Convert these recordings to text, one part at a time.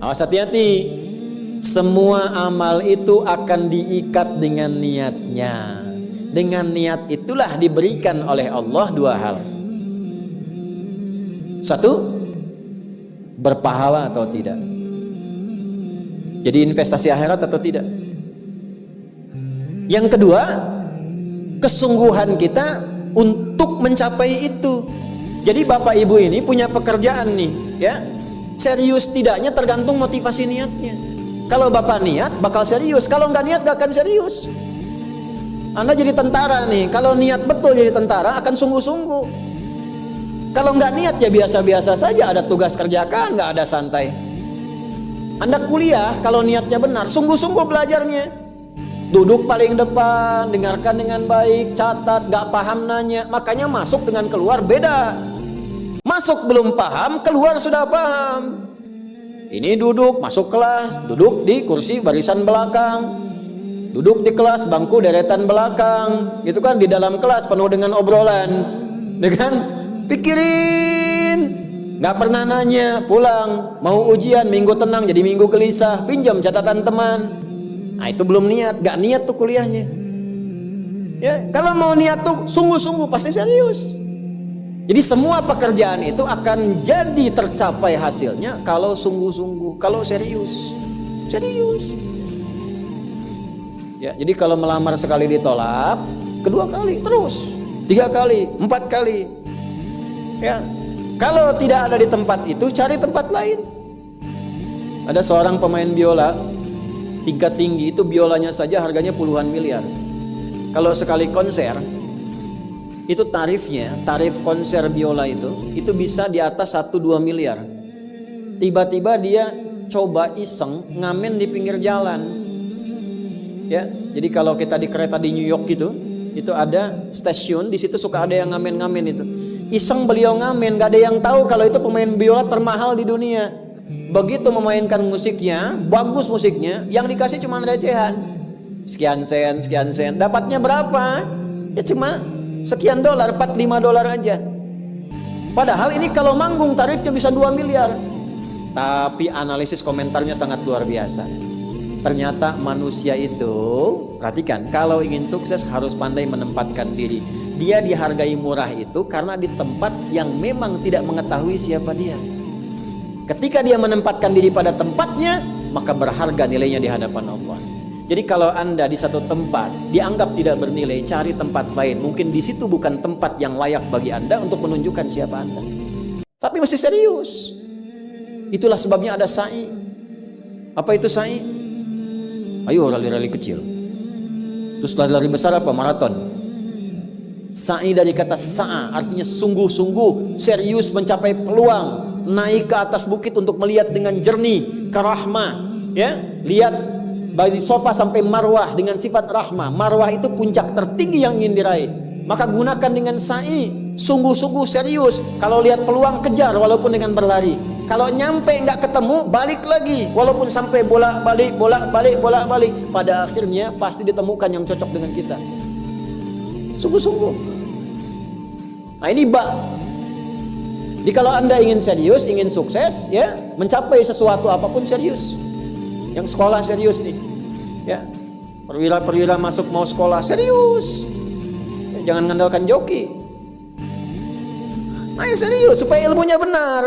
Awas hati-hati. Semua amal itu akan diikat dengan niatnya. Dengan niat itulah diberikan oleh Allah dua hal. Satu, berpahala atau tidak. Jadi investasi akhirat atau tidak. Yang kedua, kesungguhan kita untuk mencapai itu. Jadi bapak ibu ini punya pekerjaan nih, ya. Serius tidaknya tergantung motivasi niatnya. Kalau bapak niat bakal serius, kalau nggak niat gak akan serius. Anda jadi tentara nih, kalau niat betul jadi tentara akan sungguh-sungguh. Kalau nggak niat ya biasa-biasa saja, ada tugas kerjakan, nggak ada santai. Anda kuliah kalau niatnya benar, sungguh-sungguh belajarnya. Duduk paling depan, dengarkan dengan baik, catat, gak paham nanya. Makanya masuk dengan keluar beda. Masuk belum paham, keluar sudah paham. Ini duduk, masuk kelas, duduk di kursi barisan belakang. Duduk di kelas, bangku deretan belakang. Gitu kan, di dalam kelas penuh dengan obrolan. Dengan pikirin. Gak pernah nanya, pulang. Mau ujian, minggu tenang jadi minggu gelisah. Pinjam catatan teman. Nah itu belum niat, gak niat tuh kuliahnya. Ya, kalau mau niat tuh sungguh-sungguh pasti serius. Jadi semua pekerjaan itu akan jadi tercapai hasilnya kalau sungguh-sungguh, kalau serius. Serius. Ya, jadi kalau melamar sekali ditolak, kedua kali terus, 3 kali, 4 kali. Ya, kalau tidak ada di tempat itu cari tempat lain. Ada seorang pemain biola tingkat tinggi itu, biolanya saja harganya puluhan miliar. Kalau sekali konser itu tarif konser biola itu bisa di atas 1-2 miliar. Tiba-tiba dia coba iseng ngamen di pinggir jalan. Ya, jadi kalau kita di kereta di New York gitu, itu ada stasiun, di situ suka ada yang ngamen-ngamen itu. Iseng beliau ngamen, gak ada yang tahu kalau itu pemain biola termahal di dunia. Begitu memainkan musiknya, bagus musiknya, yang dikasih cuma recehan. Sekian sen, dapatnya berapa? Ya cuma sekian dolar, 4-5 dolar aja. Padahal ini kalau manggung tarifnya bisa 2 miliar. Tapi analisis komentarnya sangat luar biasa. Ternyata manusia itu, perhatikan, kalau ingin sukses harus pandai menempatkan diri. Dia dihargai murah itu karena di tempat yang memang tidak mengetahui siapa dia. Ketika dia menempatkan diri pada tempatnya, maka berharga nilainya di hadapan Allah. Jadi kalau Anda di satu tempat dianggap tidak bernilai, cari tempat lain. Mungkin di situ bukan tempat yang layak bagi Anda untuk menunjukkan siapa Anda. Tapi mesti serius. Itulah sebabnya ada sa'i. Apa itu sa'i? Ayo rali-rali kecil. Terus lari-lari besar apa? Maraton. Sa'i dari kata sa'a, artinya sungguh-sungguh, serius mencapai peluang. Naik ke atas bukit untuk melihat dengan jernih ke rahmah, ya, lihat dari sofa sampai marwah dengan sifat rahmah. Marwah itu puncak tertinggi yang ingin diraih. Maka gunakan dengan sa'i, sungguh-sungguh serius. Kalau lihat peluang kejar walaupun dengan berlari. Kalau nyampe nggak ketemu, balik lagi walaupun sampai bolak-balik. Pada akhirnya pasti ditemukan yang cocok dengan kita. Sungguh-sungguh. Nah ini Jadi kalau Anda ingin serius, ingin sukses, ya, mencapai sesuatu apapun serius. Yang sekolah serius nih, ya, perwira masuk mau sekolah serius, ya, jangan mengandalkan joki. Ayo serius supaya ilmunya benar,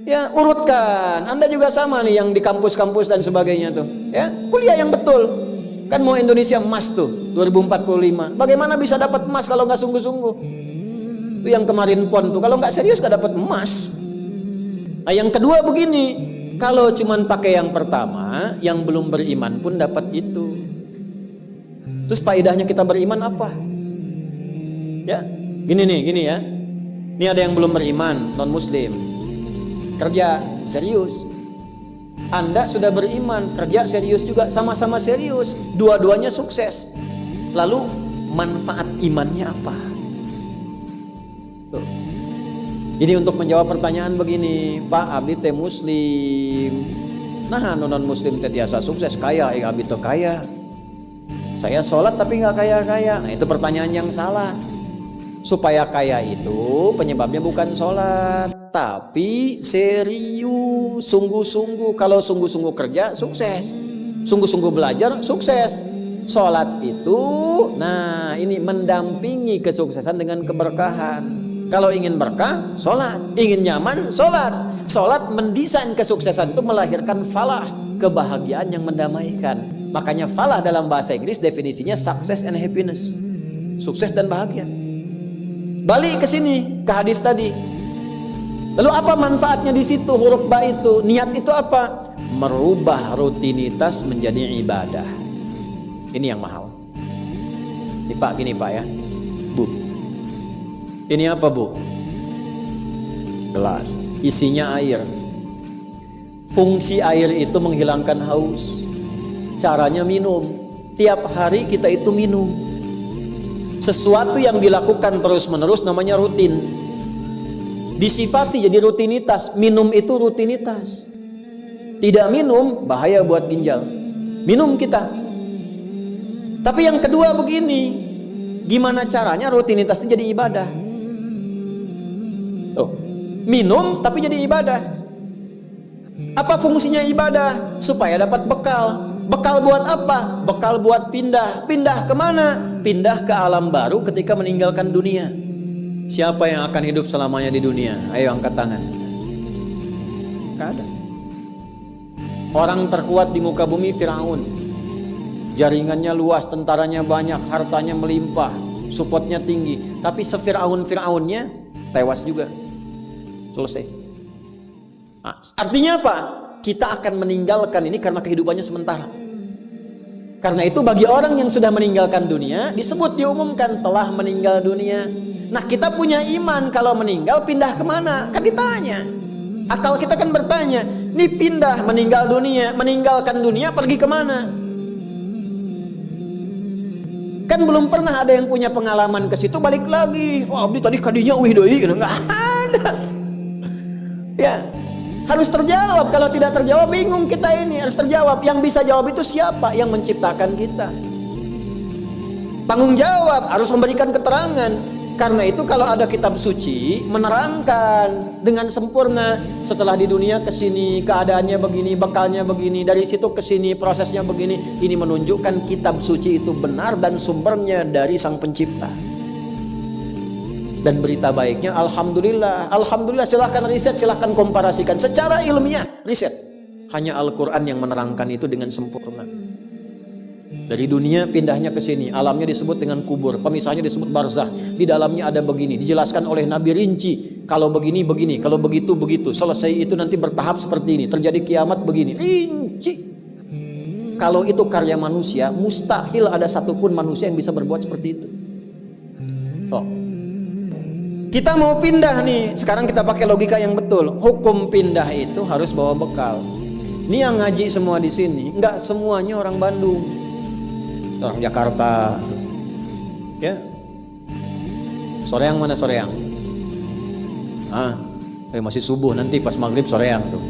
ya, urutkan. Anda juga sama nih yang di kampus-kampus dan sebagainya tuh, ya, kuliah yang betul. Kan mau Indonesia emas tuh 2045. Bagaimana bisa dapat emas kalau nggak sungguh-sungguh? Itu yang kemarin PON tuh, kalau nggak serius nggak dapat emas. Nah yang kedua begini, kalau cuman pakai yang pertama, yang belum beriman pun dapat itu. Terus faedahnya kita beriman apa? Ya, gini ya. Ini ada yang belum beriman, non muslim, kerja serius. Anda sudah beriman, kerja serius juga, sama-sama serius, dua-duanya sukses. Lalu manfaat imannya apa? Tuh. Jadi untuk menjawab pertanyaan begini, Pak, abdi teh muslim, nah non muslim teh biasa sukses kaya, abdi teh kaya. Saya sholat tapi nggak kaya-kaya. Nah itu pertanyaan yang salah. Supaya kaya itu penyebabnya bukan sholat, tapi serius, sungguh-sungguh. Kalau sungguh-sungguh kerja, sukses. Sungguh-sungguh belajar, sukses. Sholat itu, nah ini mendampingi kesuksesan dengan keberkahan. Kalau ingin berkah, sholat. Ingin nyaman, sholat. Sholat mendesain kesuksesan itu melahirkan falah, kebahagiaan yang mendamaikan. Makanya falah dalam bahasa Inggris definisinya success and happiness. Sukses dan bahagia. Balik ke sini, ke hadis tadi. Lalu apa manfaatnya di situ huruf ba itu? Niat itu apa? Merubah rutinitas menjadi ibadah. Ini yang mahal. Nih Pak, gini Pak ya. Bu. Ini apa Bu? Gelas. Isinya air. Fungsi air itu menghilangkan haus. Caranya minum. Tiap hari kita itu minum. Sesuatu yang dilakukan terus-menerus namanya rutin. Disifati jadi rutinitas. Minum itu rutinitas. Tidak minum bahaya buat ginjal. Minum kita. Tapi yang kedua begini, gimana caranya rutinitas itu jadi ibadah? Oh, minum tapi jadi ibadah. Apa fungsinya ibadah? Supaya dapat bekal. Bekal buat apa? Bekal buat pindah. Pindah kemana? Pindah ke alam baru ketika meninggalkan dunia. Siapa yang akan hidup selamanya di dunia? Ayo angkat tangan. Gak ada. Orang terkuat di muka bumi Firaun. Jaringannya luas, tentaranya banyak, hartanya melimpah, supportnya tinggi. Tapi se-Firaun-Firaunnya tewas juga. Selesai. Nah, artinya apa? Kita akan meninggalkan ini karena kehidupannya sementara. Karena itu bagi orang yang sudah meninggalkan dunia, disebut diumumkan telah meninggal dunia. Nah kita punya iman kalau meninggal pindah kemana? Kan ditanya. Akal kita kan bertanya, ini pindah meninggal dunia, meninggalkan dunia pergi kemana? Kan belum pernah ada yang punya pengalaman ke situ balik lagi. Wah, abdi tadi kadinya wih doi, enggak ada. Ya, harus terjawab. Kalau tidak terjawab bingung kita ini. Harus terjawab. Yang bisa jawab itu siapa? Yang menciptakan kita. Tanggung jawab, harus memberikan keterangan. Karena itu kalau ada kitab suci menerangkan dengan sempurna, setelah di dunia ke sini keadaannya begini, bekalnya begini, dari situ ke sini prosesnya begini. Ini menunjukkan kitab suci itu benar dan sumbernya dari Sang Pencipta. Dan berita baiknya, alhamdulillah, alhamdulillah, silahkan riset, silahkan komparasikan secara ilmiah, riset. Hanya Al-Quran yang menerangkan itu dengan sempurna. Dari dunia pindahnya ke sini, alamnya disebut dengan kubur, pemisahnya disebut barzah. Di dalamnya ada begini, dijelaskan oleh Nabi rinci. Kalau begini begini, kalau begitu begitu. Selesai itu nanti bertahap seperti ini, terjadi kiamat begini, rinci. Kalau itu karya manusia, mustahil ada satupun manusia yang bisa berbuat seperti itu. Oh. Kita mau pindah nih, sekarang kita pakai logika yang betul. Hukum pindah itu harus bawa bekal. Ini yang ngaji semua di sini, nggak semuanya orang Bandung, orang Jakarta. Ya, Soreang mana Soreang? Masih subuh, nanti pas maghrib Soreang tuh.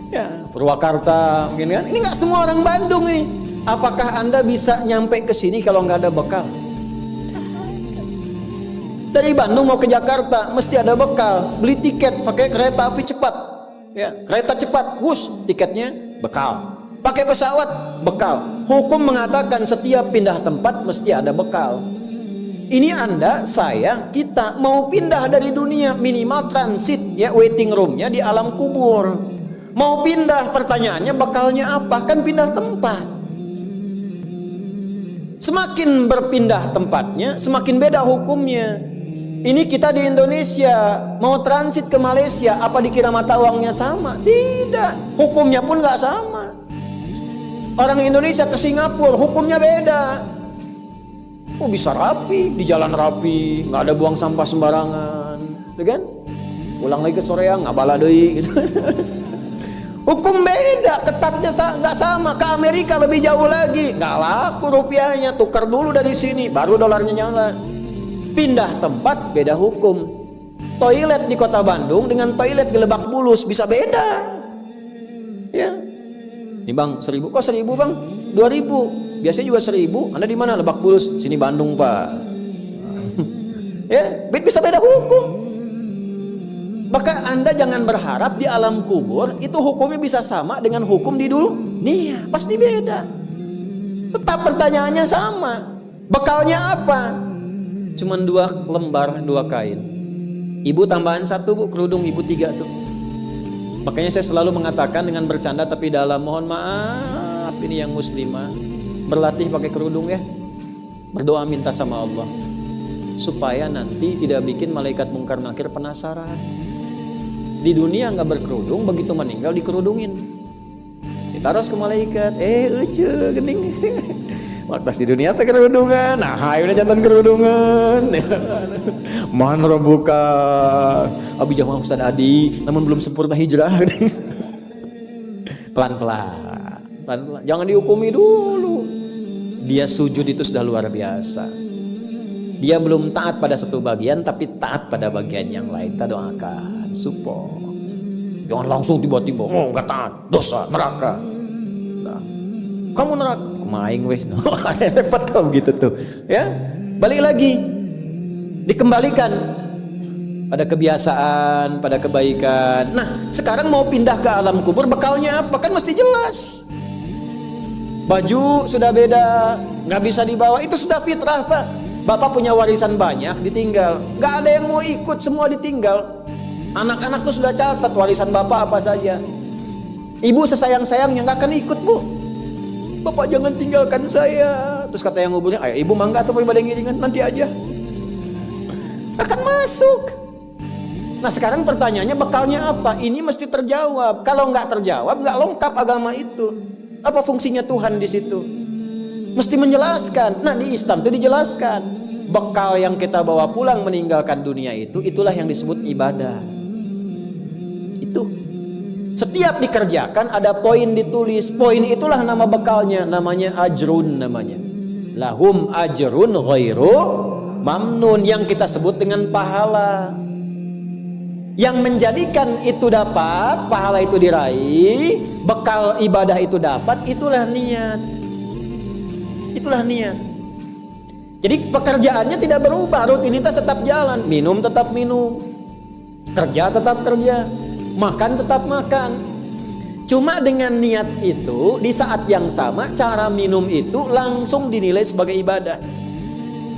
Ya, Purwakarta, mungkin kan? Ini nggak semua orang Bandung ini. Apakah Anda bisa nyampe ke sini kalau nggak ada bekal? Dari Bandung mau ke Jakarta mesti ada bekal. Beli tiket pakai kereta api cepat. Ya, kereta cepat, wush, tiketnya bekal. Pakai pesawat, bekal. Hukum mengatakan setiap pindah tempat mesti ada bekal. Ini Anda, saya, kita mau pindah dari dunia, minimal transit ya, waiting roomnya di alam kubur. Mau pindah, pertanyaannya bekalnya apa? Kan pindah tempat. Semakin berpindah tempatnya, semakin beda hukumnya. Ini kita di Indonesia mau transit ke Malaysia, apa dikira mata uangnya sama? Tidak, hukumnya pun nggak sama. Orang Indonesia ke Singapura, hukumnya beda. Oh, bisa rapi, di jalan rapi, nggak ada buang sampah sembarangan, gitu kan? Pulang lagi ke Soreang, nggak bala deui, gitu. Hukum beda, ketatnya nggak sama. Ke Amerika lebih jauh lagi, nggak laku rupiahnya, tukar dulu dari sini, baru dolarnya nyala. Pindah tempat beda hukum. Toilet di kota Bandung dengan toilet di Lebak Bulus bisa beda. Ya. Nih Bang, 1.000. Kok 1.000 Bang? 2.000. Biasanya juga 1.000. Anda di mana? Lebak Bulus. Sini Bandung Pak. Ya, bisa beda hukum. Maka Anda jangan berharap di alam kubur itu hukumnya bisa sama dengan hukum di dunia. Pasti beda. Tetap pertanyaannya sama. Bekalnya apa? Cuman 2 lembar 2 kain. Ibu tambahan 1 bu, kerudung ibu 3 tuh. Makanya saya selalu mengatakan dengan bercanda tapi dalam, mohon maaf ini yang muslimah, berlatih pakai kerudung ya. Berdoa minta sama Allah supaya nanti tidak bikin malaikat mungkar nakir penasaran. Di dunia nggak berkerudung, begitu meninggal dikerudungin, ditaruh ke malaikat. Ucu gening. Waktu di dunia teh kerudungan, nah udah jantan kerudungan. Man robuka, abi jamaah Ustaz Adi, namun belum sempurna hijrah. Pelan-pelan, jangan dihukumi dulu. Dia sujud itu sudah luar biasa. Dia belum taat pada satu bagian, tapi taat pada bagian yang lain. Kita doakan, support. Jangan langsung tiba-tiba, oh nggak taat, dosa, neraka. Nah, kamu neraka, kumaing wes. Repot kau gitu tuh. Ya, balik lagi, dikembalikan pada kebiasaan, pada kebaikan. Nah, sekarang mau pindah ke alam kubur, bekalnya apa? Kan mesti jelas. Baju sudah beda, nggak bisa dibawa, itu sudah fitrah Pak. Bapak punya warisan banyak, ditinggal, nggak ada yang mau ikut, semua ditinggal. Anak-anak tuh sudah catat warisan bapak apa saja. Ibu sesayang-sayangnya nggak akan ikut bu. Bapak jangan tinggalkan saya. Terus kata yang nguburnya, ayo ibu mangga atau ibadah ngiringan, nanti aja. Akan masuk. Nah sekarang pertanyaannya bekalnya apa? Ini mesti terjawab. Kalau nggak terjawab, nggak lengkap agama itu. Apa fungsinya Tuhan di situ? Mesti menjelaskan. Nah di Islam itu dijelaskan. Bekal yang kita bawa pulang meninggalkan dunia itu, itulah yang disebut ibadah. Itu. Setiap dikerjakan ada poin ditulis. Poin itulah nama bekalnya. Namanya ajrun namanya. Lahum ajrun ghairu mamnun. Yang kita sebut dengan pahala. Yang menjadikan itu dapat, pahala itu diraih, bekal ibadah itu dapat, itulah niat. Itulah niat. Jadi pekerjaannya tidak berubah, rutinitas tetap jalan, minum tetap minum, kerja tetap kerja, makan tetap makan. Cuma dengan niat itu, di saat yang sama, cara minum itu langsung dinilai sebagai ibadah.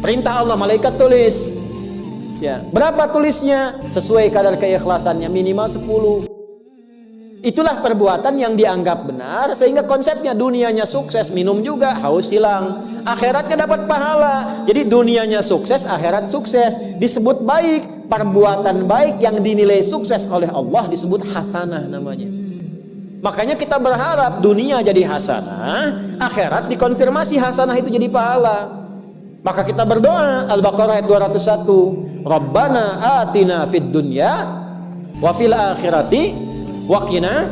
Perintah Allah, malaikat tulis. Ya, berapa tulisnya? Sesuai kadar keikhlasannya, minimal 10. Itulah perbuatan yang dianggap benar, sehingga konsepnya dunianya sukses, minum juga, haus hilang, akhiratnya dapat pahala. Jadi dunianya sukses, akhirat sukses, disebut baik. Perbuatan baik yang dinilai sukses oleh Allah disebut hasanah namanya. Makanya kita berharap dunia jadi hasanah, akhirat dikonfirmasi hasanah itu jadi pahala. Maka kita berdoa, Al-Baqarah ayat 201, Rabbana atina fid dunya wa fil akhirati wa qina.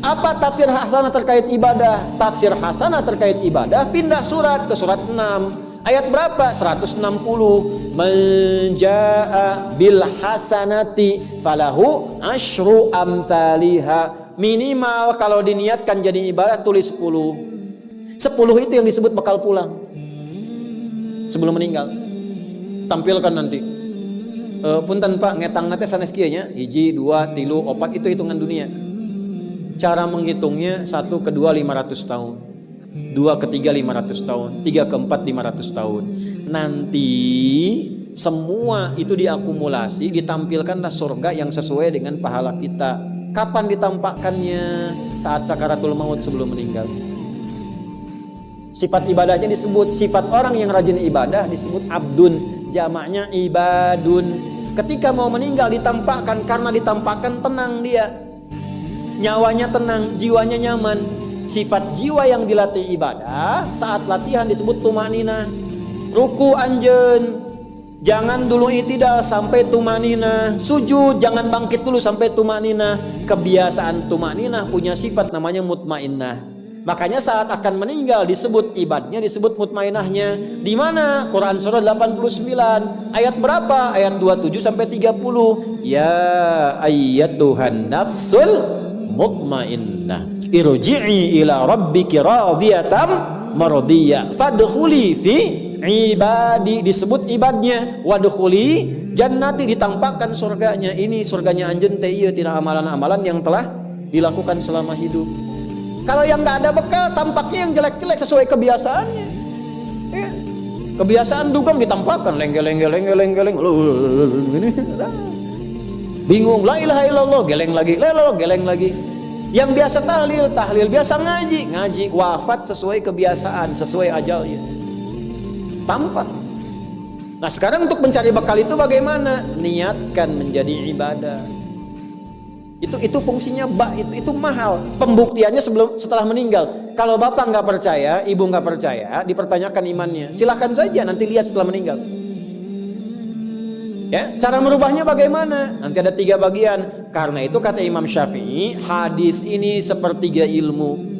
Apa tafsir hasanah terkait ibadah? Tafsir hasanah terkait ibadah pindah surat ke surat 6. Ayat berapa? 160. Man jaa bil hasanati falahu asyru amthaliha. Minimal kalau diniatkan jadi ibadah tulis 10. 10 itu yang disebut bekal pulang. Sebelum meninggal tampilkan nanti punten Pak ngetang nate sanes kieu nya 1, 2, 3, 4 itu hitungan dunia. Cara menghitungnya 1 ke 2 500 tahun, 2 ke 3 500 tahun, 3 ke 4 500 tahun. Nanti semua itu diakumulasi, ditampilkanlah surga yang sesuai dengan pahala kita. Kapan ditampakkannya? Saat sakaratul maut, sebelum meninggal. Sifat ibadahnya disebut, sifat orang yang rajin ibadah disebut abdun, jamaknya ibadun. Ketika mau meninggal ditampakkan, karena ditampakkan tenang dia, nyawanya tenang, jiwanya nyaman. Sifat jiwa yang dilatih ibadah saat latihan disebut tumanina. Ruku anjen, jangan dulu itidal sampai tumanina. Sujud jangan bangkit dulu sampai tumanina. Kebiasaan tumanina punya sifat namanya mutmainnah. Makanya saat akan meninggal disebut ibadahnya, disebut mutmainahnya. Di mana? Quran surah 89 ayat berapa? Ayat 27 sampai 30. Ya ayyatuhan nafsul mutmainnah irji'i ila rabbiki radiyatan mardiyah fadkhuli fi ibadi, disebut ibadnya. Wadkhuli jannati, ditampakkan surganya. Ini surganya anjeun teh ieu tina amalan-amalan yang telah dilakukan selama hidup. Kalau yang nggak ada bekal, tampaknya yang jelek-jelek sesuai kebiasaannya. Ya. Kebiasaan dugem ditampakkan lengeleng. Ini bingung, la ilaha illallah, geleng lagi, la ilaha geleng lagi. Yang biasa tahlil, biasa ngaji, wafat sesuai kebiasaan, sesuai ajalnya. Tampak. Nah, sekarang untuk mencari bekal itu bagaimana? Niatkan menjadi ibadah. Itu fungsinya itu mahal. Pembuktiannya setelah meninggal. Kalau bapak nggak percaya, ibu nggak percaya, dipertanyakan imannya. Silahkan saja nanti lihat setelah meninggal. Ya, cara merubahnya bagaimana? Nanti ada 3 bagian. Karena itu kata Imam Syafi'i, hadis ini sepertiga ilmu.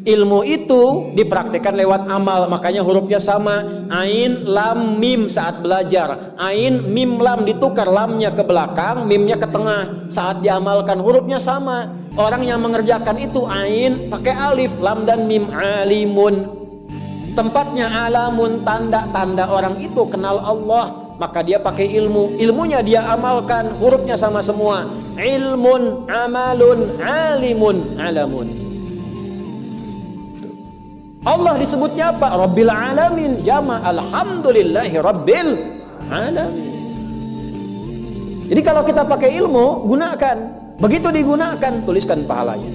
Ilmu itu dipraktikkan lewat amal, makanya hurufnya sama. Ain, lam, mim saat belajar. Ain, mim, lam ditukar, lamnya ke belakang, mimnya ke tengah. Saat diamalkan hurufnya sama. Orang yang mengerjakan itu ain pakai alif, lam dan mim, alimun. Tempatnya alamun, tanda-tanda orang itu kenal Allah. Maka dia pakai ilmu, ilmunya dia amalkan, hurufnya sama semua. Ilmun, amalun, alimun, alamun. Allah disebutnya apa? Rabbil alamin, jama alhamdulillahi rabbil alamin. Jadi kalau kita pakai ilmu, gunakan. Begitu digunakan, tuliskan pahalanya.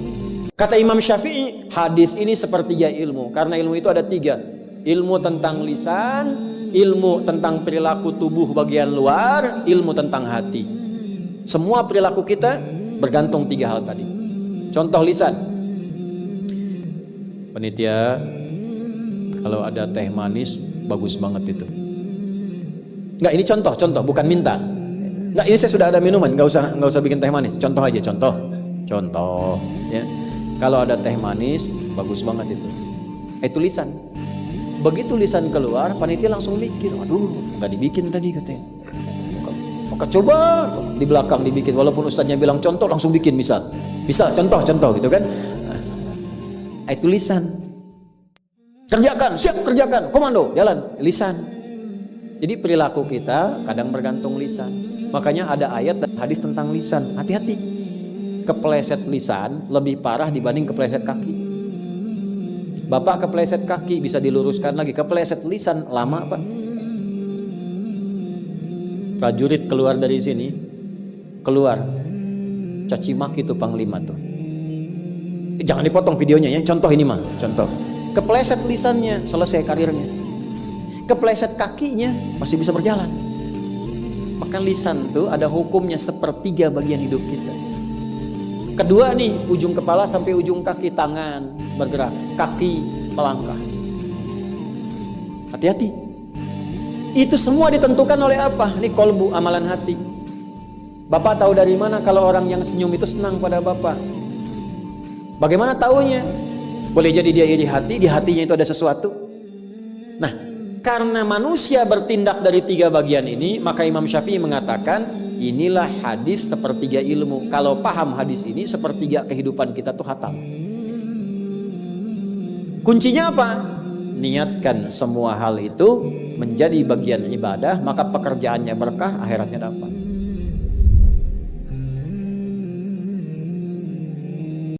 Kata Imam Syafi'i, hadis ini sepertiga ilmu. Karena ilmu itu ada 3. Ilmu tentang lisan, ilmu tentang perilaku tubuh bagian luar, ilmu tentang hati. Semua perilaku kita bergantung 3 hal tadi. Contoh lisan. Panitia, kalau ada teh manis bagus banget itu. Enggak, ini contoh, bukan minta. Enggak, ini saya sudah ada minuman, enggak usah bikin teh manis. Contoh aja, contoh. Ya. Kalau ada teh manis bagus banget itu. Itu lisan. Begitu lisan keluar, panitia langsung mikir, aduh, nggak dibikin tadi katanya. Maka coba di belakang dibikin, walaupun ustadznya bilang contoh, langsung bikin misal contoh gitu kan. Itu lisan. Kerjakan, komando, jalan, lisan. Jadi perilaku kita kadang bergantung lisan. Makanya ada ayat dan hadis tentang lisan. Hati-hati. Kepleset lisan lebih parah dibanding kepleset kaki. Bapak kepleset kaki bisa diluruskan lagi, kepleset lisan lama Pak. Prajurit keluar dari sini, caci maki tuh panglima tuh. Jangan dipotong videonya ya, contoh ini mah, contoh. Kepleset lisannya, selesai karirnya. Kepleset kakinya, masih bisa berjalan. Maka lisan tuh ada hukumnya sepertiga bagian hidup kita. Kedua nih, ujung kepala sampai ujung kaki, tangan bergerak, kaki melangkah. Hati-hati. Itu semua ditentukan oleh apa? Ini kolbu, amalan hati. Bapak tahu dari mana kalau orang yang senyum itu senang pada Bapak? Bagaimana taunya? Boleh jadi dia iri hati, di hatinya itu ada sesuatu. Nah, karena manusia bertindak dari 3 bagian ini, maka Imam Syafi'i mengatakan, inilah hadis sepertiga ilmu. Kalau paham hadis ini, sepertiga kehidupan kita tuh hatam. Kuncinya apa? Niatkan semua hal itu menjadi bagian ibadah, maka pekerjaannya berkah, akhiratnya dapat.